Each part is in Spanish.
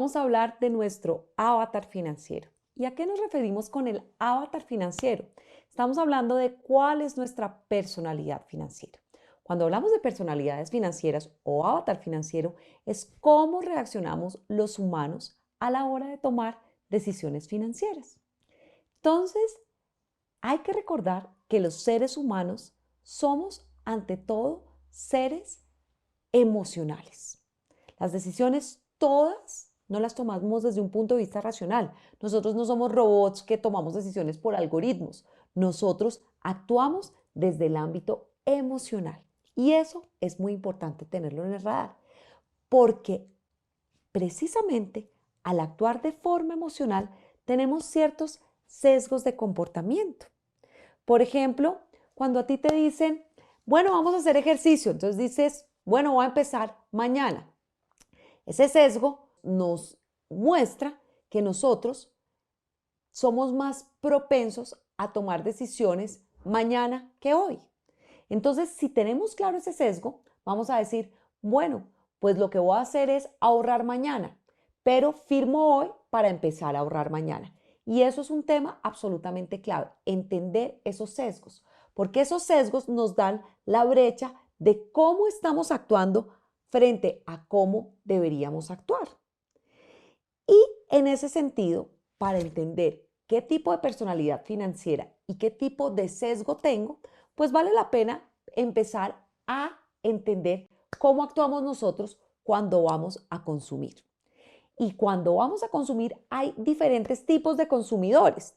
Vamos a hablar de nuestro avatar financiero. ¿Y a qué nos referimos con el avatar financiero? Estamos hablando de cuál es nuestra personalidad financiera. Cuando hablamos de personalidades financieras o avatar financiero, es cómo reaccionamos los humanos a la hora de tomar decisiones financieras. Entonces, hay que recordar que los seres humanos somos, ante todo, seres emocionales. Las decisiones todas no las tomamos desde un punto de vista racional. Nosotros no somos robots que tomamos decisiones por algoritmos. Nosotros actuamos desde el ámbito emocional. Y eso es muy importante tenerlo en el radar, porque precisamente al actuar de forma emocional tenemos ciertos sesgos de comportamiento. Por ejemplo, cuando a ti te dicen, bueno, vamos a hacer ejercicio, entonces dices, bueno, voy a empezar mañana. Ese sesgo nos muestra que nosotros somos más propensos a tomar decisiones mañana que hoy. Entonces, si tenemos claro ese sesgo, vamos a decir, bueno, pues lo que voy a hacer es ahorrar mañana, pero firmo hoy para empezar a ahorrar mañana. Y eso es un tema absolutamente clave, entender esos sesgos, porque esos sesgos nos dan la brecha de cómo estamos actuando frente a cómo deberíamos actuar. Y en ese sentido, para entender qué tipo de personalidad financiera y qué tipo de sesgo tengo, pues vale la pena empezar a entender cómo actuamos nosotros cuando vamos a consumir. Y cuando vamos a consumir hay diferentes tipos de consumidores.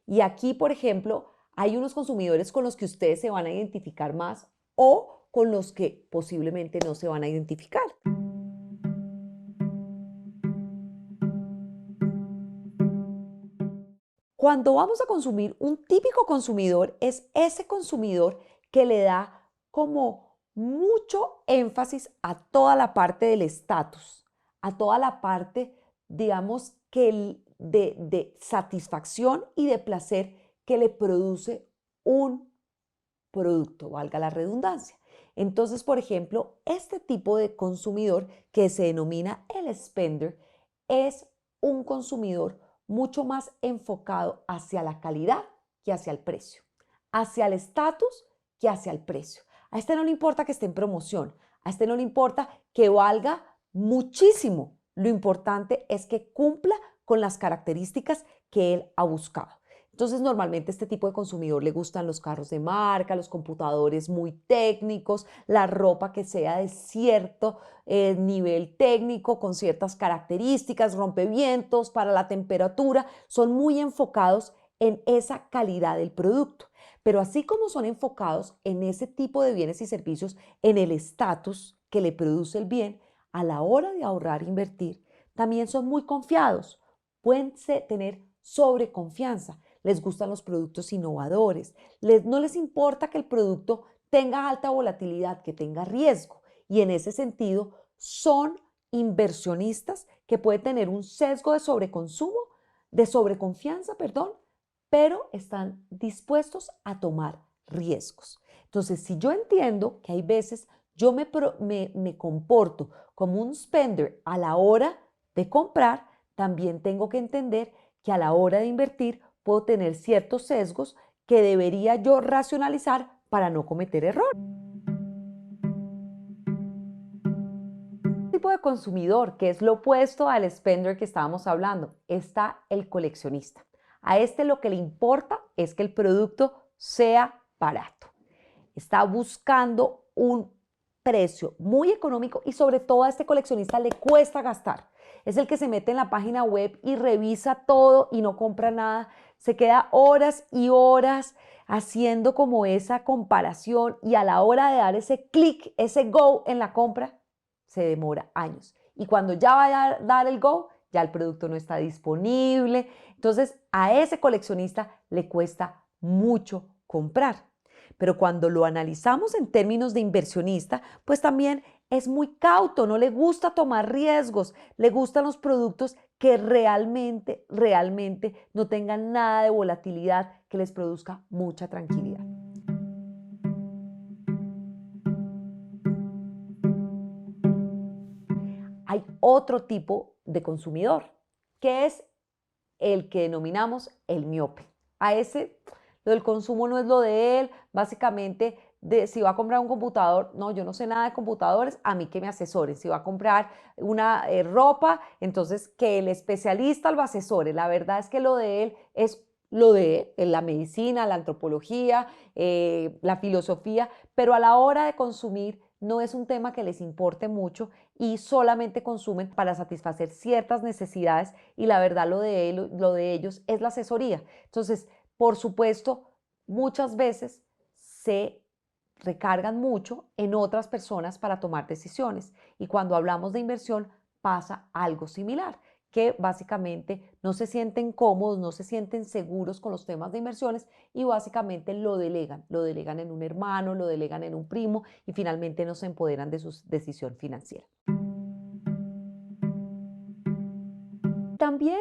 Y aquí, por ejemplo, hay unos consumidores con los que ustedes se van a identificar más o con los que posiblemente no se van a identificar. Cuando vamos a consumir, un típico consumidor es ese consumidor que le da como mucho énfasis a toda la parte del estatus, a toda la parte, digamos, que de satisfacción y de placer que le produce un producto, valga la redundancia. Entonces, por ejemplo, este tipo de consumidor que se denomina el spender es un consumidor mucho más enfocado hacia la calidad que hacia el precio, hacia el estatus que hacia el precio. A este no le importa que esté en promoción, a este no le importa que valga muchísimo. Lo importante es que cumpla con las características que él ha buscado. Entonces, normalmente a este tipo de consumidor le gustan los carros de marca, los computadores muy técnicos, la ropa que sea de cierto nivel técnico, con ciertas características, rompevientos para la temperatura, son muy enfocados en esa calidad del producto. Pero así como son enfocados en ese tipo de bienes y servicios, en el estatus que le produce el bien, a la hora de ahorrar e invertir, también son muy confiados. Pueden tener sobreconfianza, les gustan los productos innovadores, no les importa que el producto tenga alta volatilidad, que tenga riesgo. Y en ese sentido son inversionistas que pueden tener un sesgo de sobreconsumo, de sobreconfianza, perdón, pero están dispuestos a tomar riesgos. Entonces, si yo entiendo que hay veces yo me comporto como un spender a la hora de comprar, también tengo que entender que a la hora de invertir puedo tener ciertos sesgos que debería yo racionalizar para no cometer error. Tipo de consumidor, que es lo opuesto al spender que estábamos hablando, está el coleccionista. A este lo que le importa es que el producto sea barato. Está buscando un precio muy económico y sobre todo a este coleccionista le cuesta gastar. Es el que se mete en la página web y revisa todo y no compra nada. Se queda horas y horas haciendo como esa comparación y a la hora de dar ese clic, ese go en la compra, se demora años. Y cuando ya va a dar el go, ya el producto no está disponible. Entonces a ese coleccionista le cuesta mucho comprar. Pero cuando lo analizamos en términos de inversionista, pues también es muy cauto, no le gusta tomar riesgos, le gustan los productos que realmente no tengan nada de volatilidad, que les produzca mucha tranquilidad. Hay otro tipo de consumidor, que es el que denominamos el miope. A ese, lo del consumo no es lo de él, básicamente si va a comprar un computador, no, yo no sé nada de computadores, a mí que me asesoren. Si va a comprar una ropa, entonces que el especialista lo asesore. La verdad es que lo de él es lo de él, la medicina, la antropología, la filosofía, pero a la hora de consumir no es un tema que les importe mucho y solamente consumen para satisfacer ciertas necesidades y la verdad lo de ellos es la asesoría. Entonces, por supuesto, muchas veces se recargan mucho en otras personas para tomar decisiones y cuando hablamos de inversión pasa algo similar, que básicamente no se sienten cómodos, no se sienten seguros con los temas de inversiones y básicamente lo delegan en un hermano, lo delegan en un primo y finalmente no se empoderan de su decisión financiera. También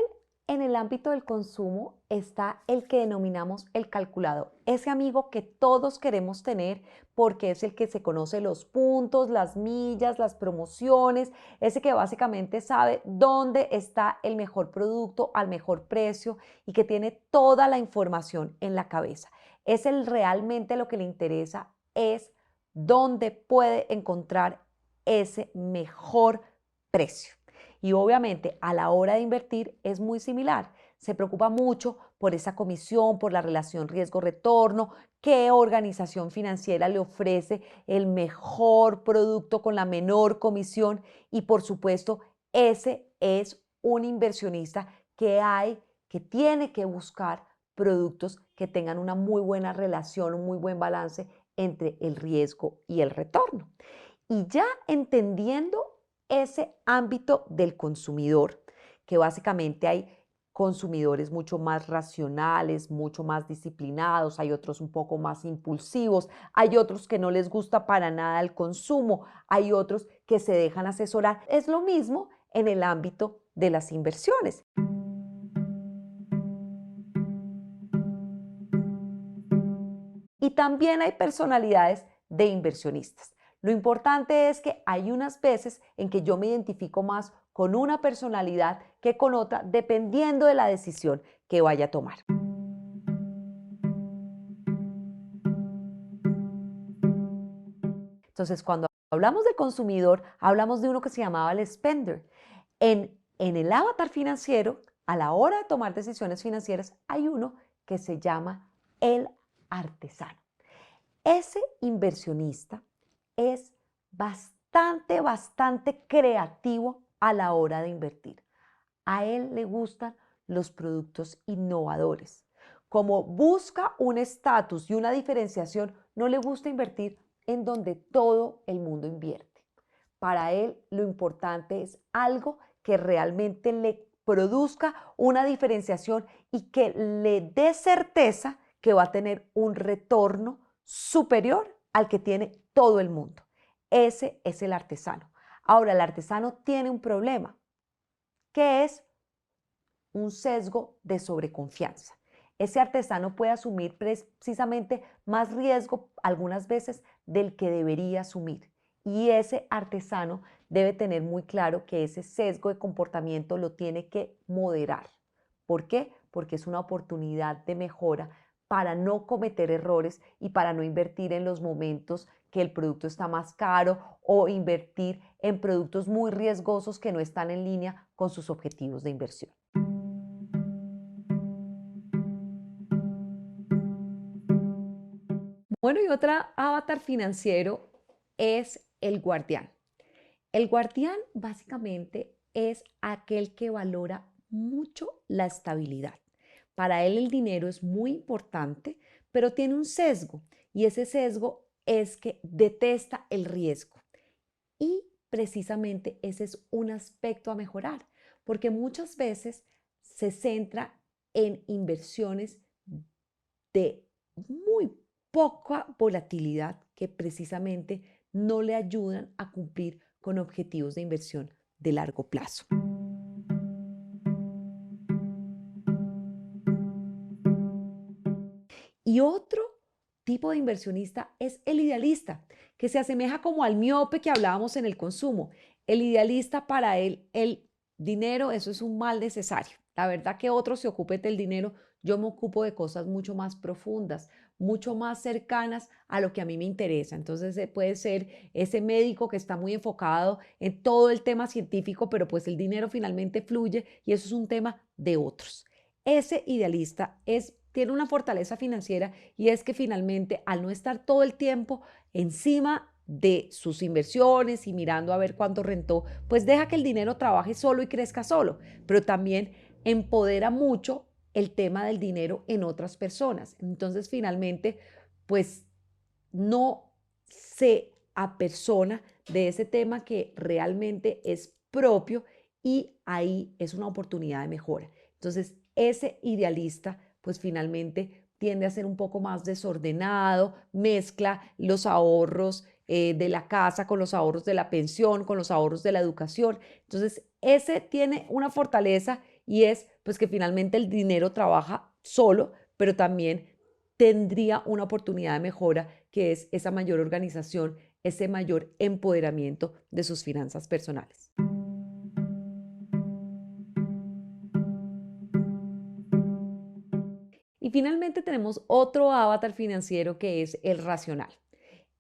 en el ámbito del consumo está el que denominamos el calculador, ese amigo que todos queremos tener porque es el que se conoce los puntos, las millas, las promociones, ese que básicamente sabe dónde está el mejor producto al mejor precio y que tiene toda la información en la cabeza. Es el realmente lo que le interesa es dónde puede encontrar ese mejor precio. Y obviamente a la hora de invertir es muy similar. Se preocupa mucho por esa comisión, por la relación riesgo-retorno, qué organización financiera le ofrece el mejor producto con la menor comisión y por supuesto ese es un inversionista que tiene que buscar productos que tengan una muy buena relación, un muy buen balance entre el riesgo y el retorno. Y ya entendiendo ese ámbito del consumidor, que básicamente hay consumidores mucho más racionales, mucho más disciplinados, hay otros un poco más impulsivos, hay otros que no les gusta para nada el consumo, hay otros que se dejan asesorar. Es lo mismo en el ámbito de las inversiones. Y también hay personalidades de inversionistas. Lo importante es que hay unas veces en que yo me identifico más con una personalidad que con otra, dependiendo de la decisión que vaya a tomar. Entonces, cuando hablamos de consumidor, hablamos de uno que se llamaba el spender. En el avatar financiero, a la hora de tomar decisiones financieras, hay uno que se llama el artesano. Ese inversionista es bastante creativo a la hora de invertir. A él le gustan los productos innovadores. Como busca un estatus y una diferenciación, no le gusta invertir en donde todo el mundo invierte. Para él lo importante es algo que realmente le produzca una diferenciación y que le dé certeza que va a tener un retorno superior al que tiene todo el mundo. Ese es el artesano. Ahora, el artesano tiene un problema, que es un sesgo de sobreconfianza. Ese artesano puede asumir precisamente más riesgo algunas veces del que debería asumir. Y ese artesano debe tener muy claro que ese sesgo de comportamiento lo tiene que moderar. ¿Por qué? Porque es una oportunidad de mejora para no cometer errores y para no invertir en los momentos que el producto está más caro o invertir en productos muy riesgosos que no están en línea con sus objetivos de inversión. Bueno, y otra avatar financiero es el guardián. El guardián básicamente es aquel que valora mucho la estabilidad. Para él el dinero es muy importante, pero tiene un sesgo y ese sesgo es que detesta el riesgo. Y precisamente ese es un aspecto a mejorar, porque muchas veces se centra en inversiones de muy poca volatilidad que precisamente no le ayudan a cumplir con objetivos de inversión de largo plazo. Y otro tipo de inversionista es el idealista, que se asemeja como al miope que hablábamos en el consumo. El idealista, para él, el dinero, eso es un mal necesario. La verdad que otro se ocupe del dinero, yo me ocupo de cosas mucho más profundas, mucho más cercanas a lo que a mí me interesa. Entonces puede ser ese médico que está muy enfocado en todo el tema científico, pero pues el dinero finalmente fluye y eso es un tema de otros. Ese idealista tiene una fortaleza financiera y es que finalmente al no estar todo el tiempo encima de sus inversiones y mirando a ver cuánto rentó, pues deja que el dinero trabaje solo y crezca solo, pero también empodera mucho el tema del dinero en otras personas. Entonces, finalmente, pues no se apersona de ese tema que realmente es propio y ahí es una oportunidad de mejora. Entonces, ese idealista, pues finalmente tiende a ser un poco más desordenado, mezcla los ahorros de la casa con los ahorros de la pensión, con los ahorros de la educación. Entonces, ese tiene una fortaleza y es pues que finalmente el dinero trabaja solo, pero también tendría una oportunidad de mejora que es esa mayor organización, ese mayor empoderamiento de sus finanzas personales. Y finalmente tenemos otro avatar financiero que es el racional.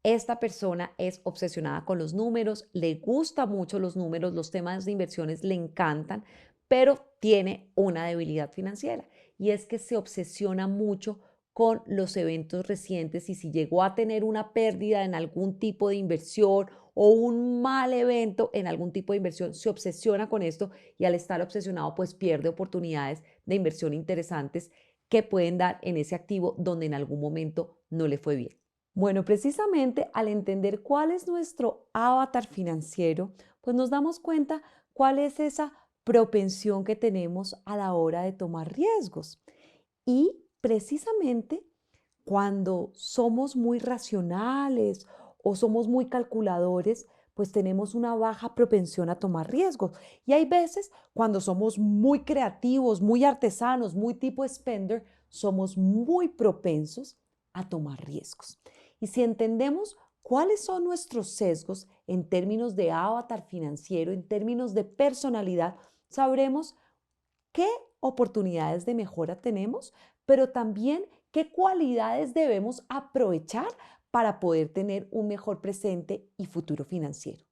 Esta persona es obsesionada con los números, le gusta mucho los números, los temas de inversiones le encantan, pero tiene una debilidad financiera y es que se obsesiona mucho con los eventos recientes y si llegó a tener una pérdida en algún tipo de inversión o un mal evento en algún tipo de inversión, se obsesiona con esto y al estar obsesionado pues pierde oportunidades de inversión interesantes que pueden dar en ese activo donde en algún momento no le fue bien. Bueno, precisamente al entender cuál es nuestro avatar financiero, pues nos damos cuenta cuál es esa propensión que tenemos a la hora de tomar riesgos. Y precisamente cuando somos muy racionales o somos muy calculadores, pues tenemos una baja propensión a tomar riesgos. Y hay veces cuando somos muy creativos, muy artesanos, muy tipo spender, somos muy propensos a tomar riesgos. Y si entendemos cuáles son nuestros sesgos en términos de avatar financiero, en términos de personalidad, sabremos qué oportunidades de mejora tenemos, pero también qué cualidades debemos aprovechar para poder tener un mejor presente y futuro financiero.